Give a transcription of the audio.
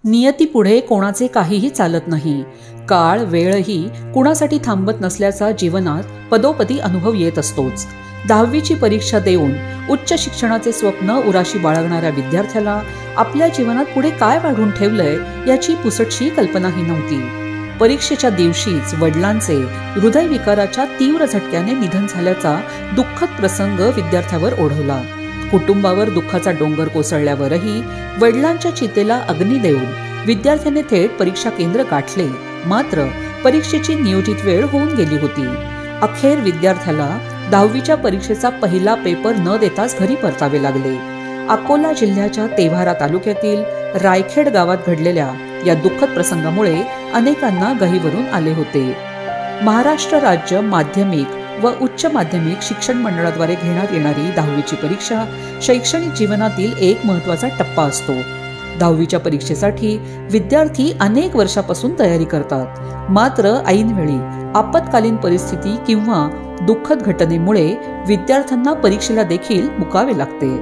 नियतीपुढे कोणाचे काहीही चालत नाही. काळ वेळही कुणासाठी थांबत नसल्याचा जीवनात पदोपदी अनुभव येत असतोच. 10वीची परीक्षा देऊन उच्च शिक्षणाचे स्वप्न उराशी बाळगणाऱ्या विद्यार्थ्याला आपल्या जीवनात पुढे काय वाढून ठेवलंय याची पुसटशी कल्पनाही नव्हती. परीक्षेच्या दिवशीच वडिलांचे हृदयविकाराच्या तीव्र झटक्याने निधन झाल्याचा दुःखद प्रसंग विद्यार्थ्यावर ओढवला. कुटुंबावर दुःखाचा डोंगर कोसळल्यावरही वडिलांच्या चितेला अग्नी देऊन विद्यार्थ्याने थेट परीक्षा केंद्र गाठले. मात्र परीक्षेची नियोजित वेळ होऊन गेली होती. अखेर विद्यार्थ्याला 10वीच्या परीक्षेचा पहिला पेपर न देताच घरी परतावे लागले. अकोला जिल्ह्याच्या तेव्हारा तालुक्यातील रायखेड गावात घडलेल्या या दुःखद प्रसंगामुळे अनेकांना गहिवरून आले होते. महाराष्ट्र राज्य माध्यमिक व उच्च माध्यमिक शिक्षण मंडळाद्वारे घेण्यात येणारी 10वीची परीक्षा शैक्षणिक जीवनातील एक महत्त्वाचा टप्पा असतो. 10वीच्या परीक्षेसाठी विद्यार्थी अनेक वर्षापासून तयारी करतात. मात्र ऐनवेळी आपत्कालीन परिस्थिती किंवा दुःखद घटनेमुळे विद्यार्थ्यांना परीक्षेला देखील मुकावे लागते.